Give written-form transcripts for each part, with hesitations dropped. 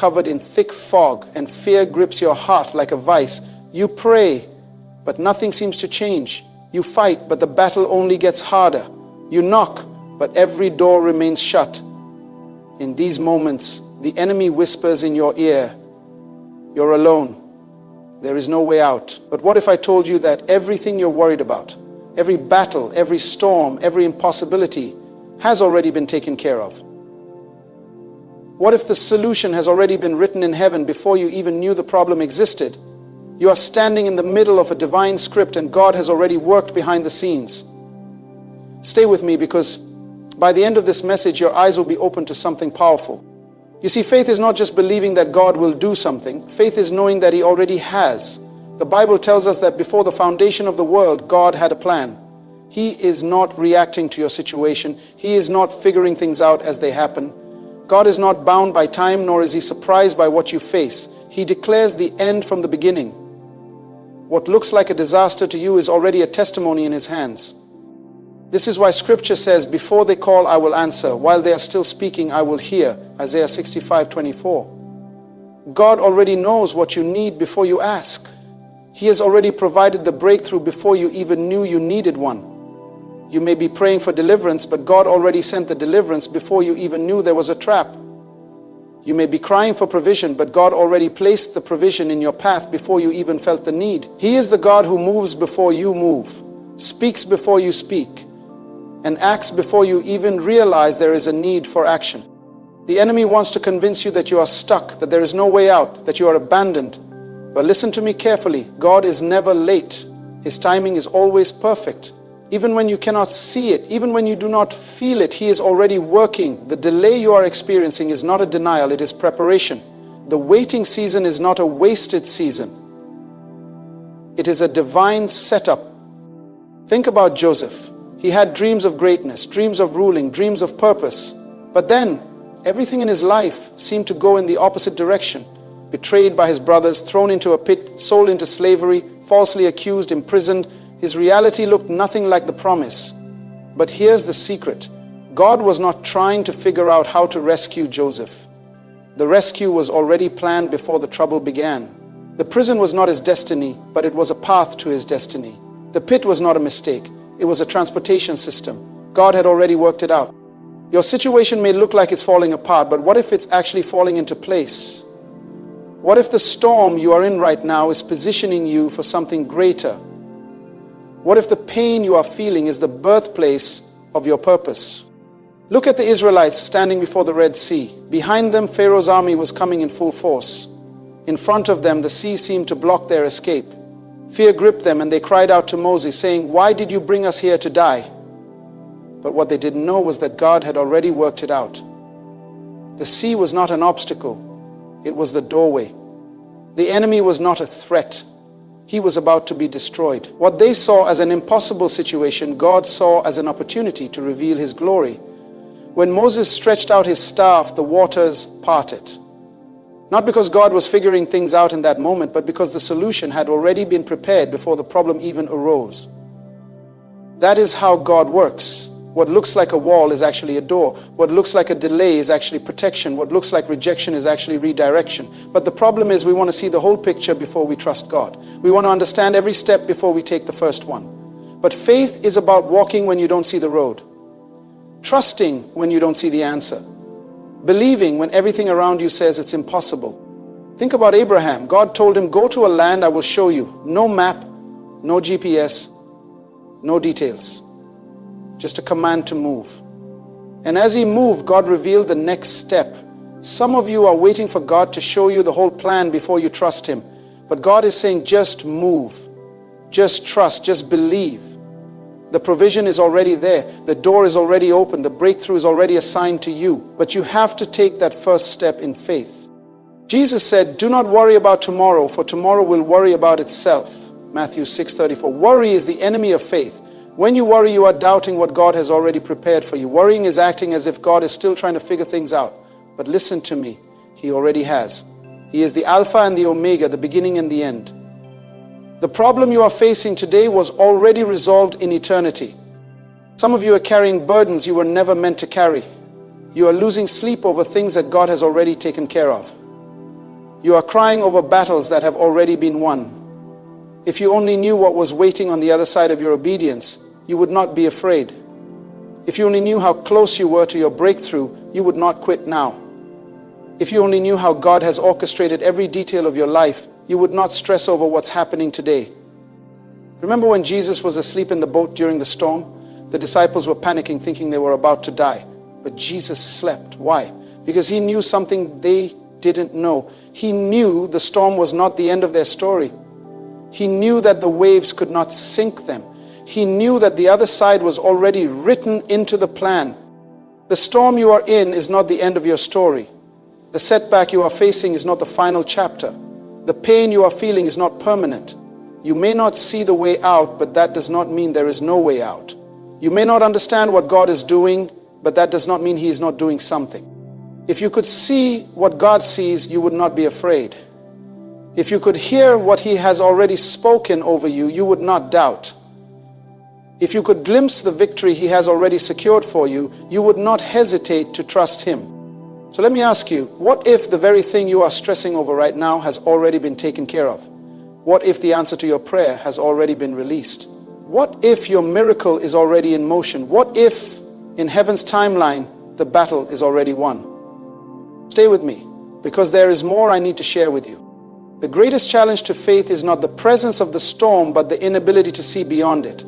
covered in thick fog and fear grips your heart like a vice. You pray, but nothing seems to change. You fight, but the battle only gets harder. You knock, but every door remains shut. In these moments, the enemy whispers in your ear, "You're alone. There is no way out." But what if I told you that everything you're worried about, every battle, every storm, every impossibility has already been taken care of? What if the solution has already been written in heaven before you even knew the problem existed? You are standing in the middle of a divine script and God has already worked behind the scenes. Stay with me, because by the end of this message, your eyes will be open to something powerful. You see, faith is not just believing that God will do something. Faith is knowing that He already has. The Bible tells us that before the foundation of the world, God had a plan. He is not reacting to your situation. He is not figuring things out as they happen. God is not bound by time, nor is He surprised by what you face. He declares the end from the beginning. What looks like a disaster to you is already a testimony in His hands. This is why Scripture says, "Before they call, I will answer. While they are still speaking, I will hear." Isaiah 65:24. God already knows what you need before you ask. He has already provided the breakthrough before you even knew you needed one. You may be praying for deliverance, but God already sent the deliverance before you even knew there was a trap. You may be crying for provision, but God already placed the provision in your path before you even felt the need. He is the God who moves before you move, speaks before you speak, and acts before you even realize there is a need for action. The enemy wants to convince you that you are stuck, that there is no way out, that you are abandoned. But listen to me carefully. God is never late. His timing is always perfect. Even when you cannot see it, even when you do not feel it, He is already working. The delay you are experiencing is not a denial, it is preparation. The waiting season is not a wasted season. It is a divine setup. Think about Joseph. He had dreams of greatness, dreams of ruling, dreams of purpose. But then, everything in his life seemed to go in the opposite direction. Betrayed by his brothers, thrown into a pit, sold into slavery, falsely accused, imprisoned. His reality looked nothing like the promise. But here's the secret. God was not trying to figure out how to rescue Joseph. The rescue was already planned before the trouble began. The prison was not his destiny, but it was a path to his destiny. The pit was not a mistake. It was a transportation system. God had already worked it out. Your situation may look like it's falling apart, but what if it's actually falling into place? What if the storm you are in right now is positioning you for something greater? What if the pain you are feeling is the birthplace of your purpose? Look at the Israelites standing before the Red Sea. Behind them, Pharaoh's army was coming in full force. In front of them, the sea seemed to block their escape. Fear gripped them and they cried out to Moses, saying, "Why did you bring us here to die?" But what they didn't know was that God had already worked it out. The sea was not an obstacle. It was the doorway. The enemy was not a threat. He was about to be destroyed. What they saw as an impossible situation, God saw as an opportunity to reveal His glory. When Moses stretched out his staff, the waters parted. Not because God was figuring things out in that moment, but because the solution had already been prepared before the problem even arose. That is how God works. What looks like a wall is actually a door. What looks like a delay is actually protection. What looks like rejection is actually redirection. But the problem is we want to see the whole picture before we trust God. We want to understand every step before we take the first one. But faith is about walking when you don't see the road. Trusting when you don't see the answer. Believing when everything around you says it's impossible. Think about Abraham. God told him, "Go to a land I will show you." No map, no GPS, no details. Just a command to move. And as he moved, God revealed the next step. Some of you are waiting for God to show you the whole plan before you trust Him. But God is saying, just move. Just trust. Just believe. The provision is already there. The door is already open. The breakthrough is already assigned to you. But you have to take that first step in faith. Jesus said, "Do not worry about tomorrow, for tomorrow will worry about itself." Matthew 6:34. Worry is the enemy of faith. When you worry, you are doubting what God has already prepared for you. Worrying is acting as if God is still trying to figure things out. But listen to me, He already has. He is the Alpha and the Omega, the beginning and the end. The problem you are facing today was already resolved in eternity. Some of you are carrying burdens you were never meant to carry. You are losing sleep over things that God has already taken care of. You are crying over battles that have already been won. If you only knew what was waiting on the other side of your obedience, you would not be afraid. If you only knew how close you were to your breakthrough, you would not quit now. If you only knew how God has orchestrated every detail of your life, you would not stress over what's happening today. Remember when Jesus was asleep in the boat during the storm? The disciples were panicking, thinking they were about to die. But Jesus slept. Why? Because he knew something they didn't know. He knew the storm was not the end of their story. He knew that the waves could not sink them. He knew that the other side was already written into the plan. The storm you are in is not the end of your story. The setback you are facing is not the final chapter. The pain you are feeling is not permanent. You may not see the way out, but that does not mean there is no way out. You may not understand what God is doing, but that does not mean he is not doing something. If you could see what God sees, you would not be afraid. If you could hear what he has already spoken over you, you would not doubt. If you could glimpse the victory he has already secured for you, you would not hesitate to trust him. So let me ask you, what if the very thing you are stressing over right now has already been taken care of? What if the answer to your prayer has already been released? What if your miracle is already in motion? What if in heaven's timeline the battle is already won? Stay with me, because there is more I need to share with you. The greatest challenge to faith is not the presence of the storm, but the inability to see beyond it.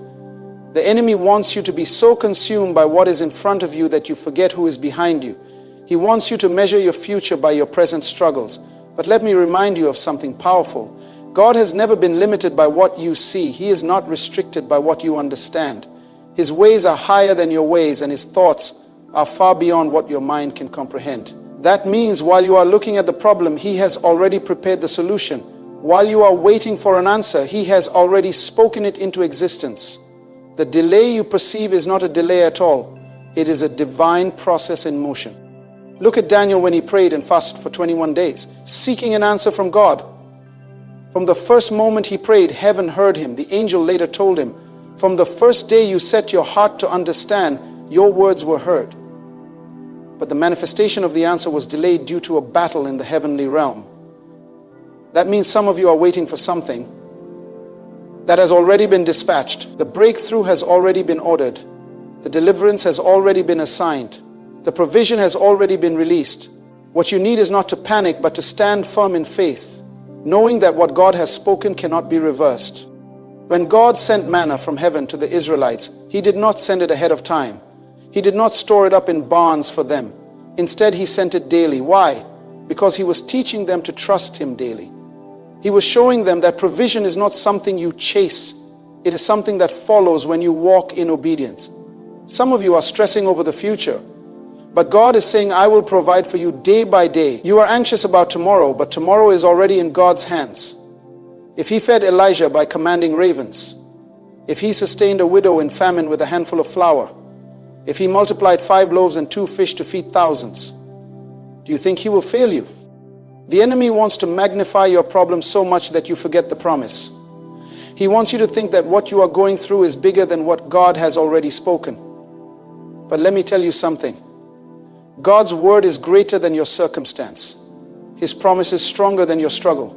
The enemy wants you to be so consumed by what is in front of you that you forget who is behind you. He wants you to measure your future by your present struggles. But let me remind you of something powerful. God has never been limited by what you see. He is not restricted by what you understand. His ways are higher than your ways, and his thoughts are far beyond what your mind can comprehend. That means while you are looking at the problem, he has already prepared the solution. While you are waiting for an answer, he has already spoken it into existence. The delay you perceive is not a delay at all. It is a divine process in motion. Look at Daniel when he prayed and fasted for 21 days, seeking an answer from God. From the first moment he prayed, heaven heard him. The angel later told him, from the first day you set your heart to understand, your words were heard. But the manifestation of the answer was delayed due to a battle in the heavenly realm. That means some of you are waiting for something that has already been dispatched. The breakthrough has already been ordered. The deliverance has already been assigned. The provision has already been released. What you need is not to panic, but to stand firm in faith, knowing that what God has spoken cannot be reversed. When God sent manna from heaven to the Israelites, he did not send it ahead of time. He did not store it up in barns for them. Instead, he sent it daily. Why? Because he was teaching them to trust him daily. He was showing them that provision is not something you chase. It is something that follows when you walk in obedience. Some of you are stressing over the future, but God is saying, I will provide for you day by day. You are anxious about tomorrow, but tomorrow is already in God's hands. If he fed Elijah by commanding ravens, if he sustained a widow in famine with a handful of flour, if he multiplied 5 loaves and 2 fish to feed thousands, do you think he will fail you? The enemy wants to magnify your problem so much that you forget the promise. He wants you to think that what you are going through is bigger than what God has already spoken. But let me tell you something. God's word is greater than your circumstance. His promise is stronger than your struggle.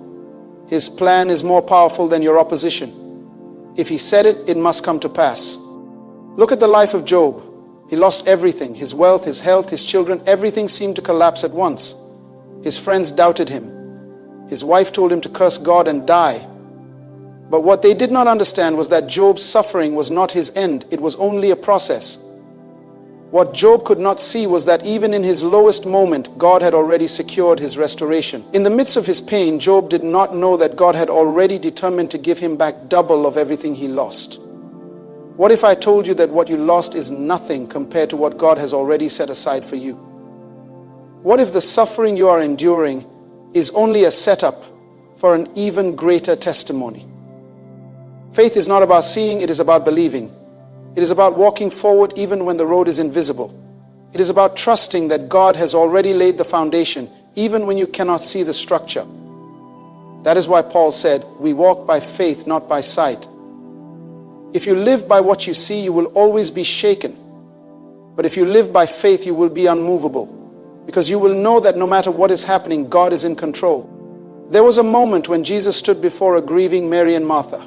His plan is more powerful than your opposition. If he said it, it must come to pass. Look at the life of Job. He lost everything, his wealth, his health, his children, everything seemed to collapse at once. His friends doubted him. His wife told him to curse God and die. But what they did not understand was that Job's suffering was not his end. It was only a process. What Job could not see was that even in his lowest moment, God had already secured his restoration. In the midst of his pain, Job did not know that God had already determined to give him back double of everything he lost. What if I told you that what you lost is nothing compared to what God has already set aside for you? What if the suffering you are enduring is only a setup for an even greater testimony? Faith is not about seeing, it is about believing. It is about walking forward even when the road is invisible. It is about trusting that God has already laid the foundation, even when you cannot see the structure. That is why Paul said, we walk by faith, not by sight. If you live by what you see, you will always be shaken. But if you live by faith, you will be unmovable, because you will know that no matter what is happening, God is in control. There was a moment when Jesus stood before a grieving Mary and Martha.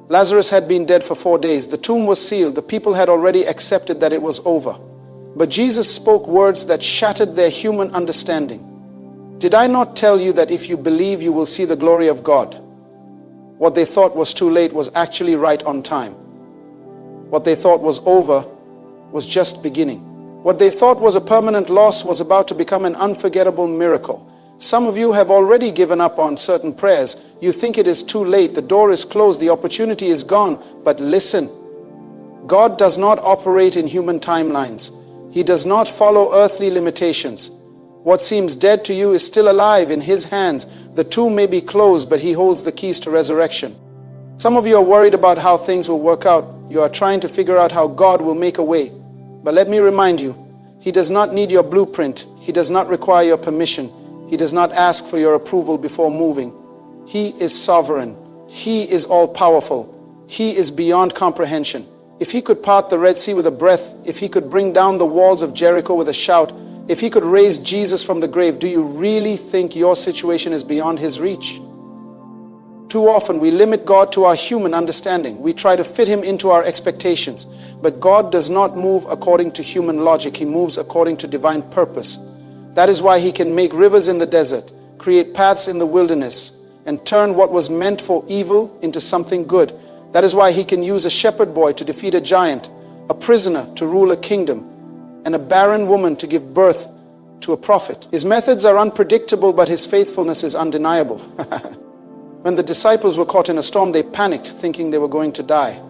Lazarus had been dead for 4 days. The tomb was sealed. The people had already accepted that it was over. But Jesus spoke words that shattered their human understanding. Did I not tell you that if you believe, you will see the glory of God? What they thought was too late was actually right on time. What they thought was over was just beginning. What they thought was a permanent loss was about to become an unforgettable miracle. Some of you have already given up on certain prayers. You think it is too late. The door is closed. The opportunity is gone. But listen, God does not operate in human timelines. He does not follow earthly limitations. What seems dead to you is still alive in His hands. The tomb may be closed, but He holds the keys to resurrection. Some of you are worried about how things will work out. You are trying to figure out how God will make a way. But let me remind you, He does not need your blueprint. He does not require your permission. He does not ask for your approval before moving. He is sovereign. He is all-powerful. He is beyond comprehension. If He could part the Red Sea with a breath, if He could bring down the walls of Jericho with a shout, if He could raise Jesus from the grave, do you really think your situation is beyond His reach? Too often we limit God to our human understanding. We try to fit Him into our expectations. But God does not move according to human logic. He moves according to divine purpose. That is why He can make rivers in the desert, create paths in the wilderness, and turn what was meant for evil into something good. That is why He can use a shepherd boy to defeat a giant, a prisoner to rule a kingdom, and a barren woman to give birth to a prophet. His methods are unpredictable, but His faithfulness is undeniable. When the disciples were caught in a storm, they panicked, thinking they were going to die.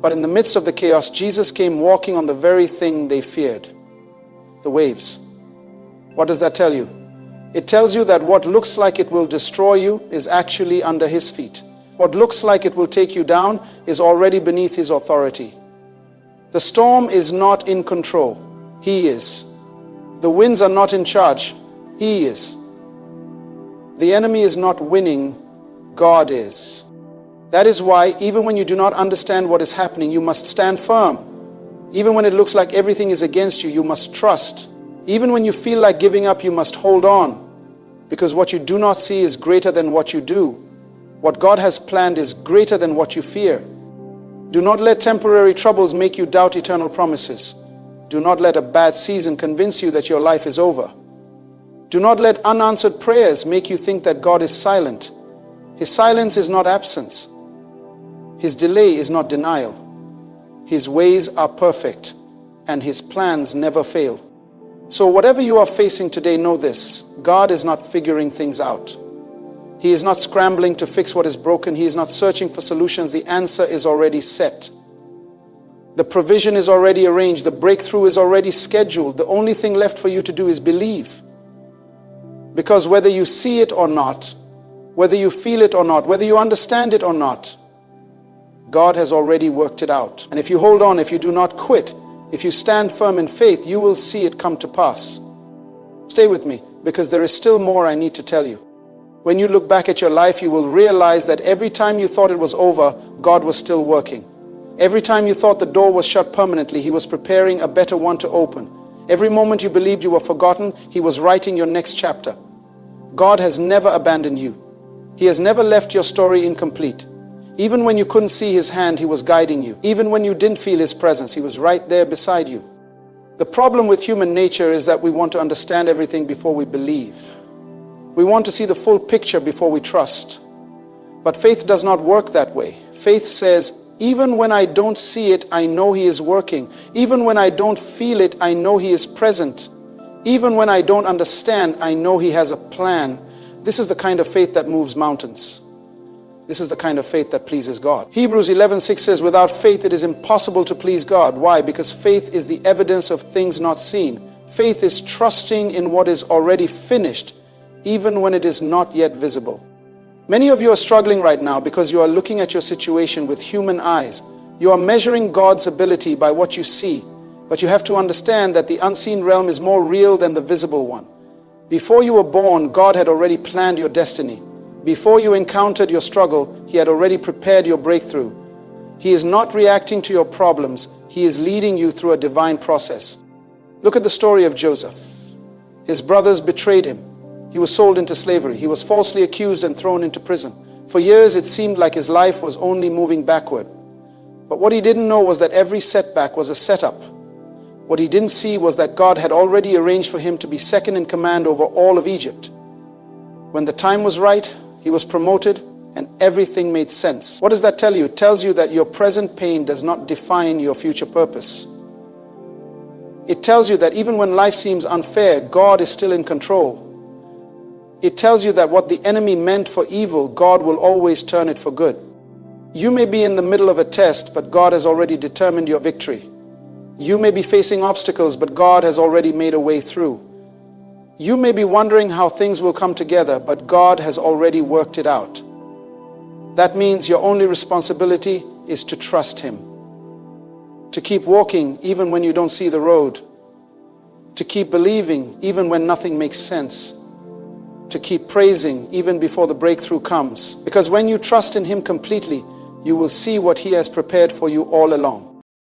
But in the midst of the chaos, Jesus came walking on the very thing they feared, the waves. What does that tell you? It tells you that what looks like it will destroy you is actually under His feet. What looks like it will take you down is already beneath His authority. The storm is not in control. He is. The winds are not in charge. He is. The enemy is not winning. God is. That is why even when you do not understand what is happening, you must stand firm. Even when it looks like everything is against you, you must trust. Even when you feel like giving up, you must hold on. Because what you do not see is greater than what you do. What God has planned is greater than what you fear. Do not let temporary troubles make you doubt eternal promises. Do not let a bad season convince you that your life is over. Do not let unanswered prayers make you think that God is silent. His silence is not absence. His delay is not denial. His ways are perfect, and His plans never fail. So whatever you are facing today, know this: God is not figuring things out. He is not scrambling to fix what is broken. He is not searching for solutions. The answer is already set. The provision is already arranged. The breakthrough is already scheduled. The only thing left for you to do is believe. Because whether you see it or not, whether you feel it or not, whether you understand it or not, God has already worked it out. And if you hold on, if you do not quit, if you stand firm in faith, you will see it come to pass. Stay with me, because there is still more I need to tell you. When you look back at your life, you will realize that every time you thought it was over, God was still working. Every time you thought the door was shut permanently, He was preparing a better one to open. Every moment you believed you were forgotten, He was writing your next chapter. God has never abandoned you. He has never left your story incomplete. Even when you couldn't see His hand, He was guiding you. Even when you didn't feel His presence, He was right there beside you. The problem with human nature is that we want to understand everything before we believe. We want to see the full picture before we trust. But faith does not work that way. Faith says, even when I don't see it, I know He is working. Even when I don't feel it, I know He is present. Even when I don't understand, I know He has a plan. This is the kind of faith that moves mountains. This is the kind of faith that pleases God. Hebrews 11:6 says, without faith it is impossible to please God. Why? Because faith is the evidence of things not seen. Faith is trusting in what is already finished, even when it is not yet visible. Many of you are struggling right now because you are looking at your situation with human eyes. You are measuring God's ability by what you see. But you have to understand that the unseen realm is more real than the visible one. Before you were born, God had already planned your destiny. Before you encountered your struggle, He had already prepared your breakthrough. He is not reacting to your problems. He is leading you through a divine process. Look at the story of Joseph. His brothers betrayed him. He was sold into slavery. He was falsely accused and thrown into prison. For years, it seemed like his life was only moving backward. But what he didn't know was that every setback was a setup. What he didn't see was that God had already arranged for him to be second in command over all of Egypt. When the time was right, he was promoted and everything made sense. What does that tell you? It tells you that your present pain does not define your future purpose. It tells you that even when life seems unfair, God is still in control. It tells you that what the enemy meant for evil, God will always turn it for good. You may be in the middle of a test, but God has already determined your victory. You may be facing obstacles, but God has already made a way through. You may be wondering how things will come together, but God has already worked it out. That means your only responsibility is to trust Him. To keep walking even when you don't see the road. To keep believing even when nothing makes sense. To keep praising even before the breakthrough comes. Because when you trust in Him completely, you will see what He has prepared for you all along.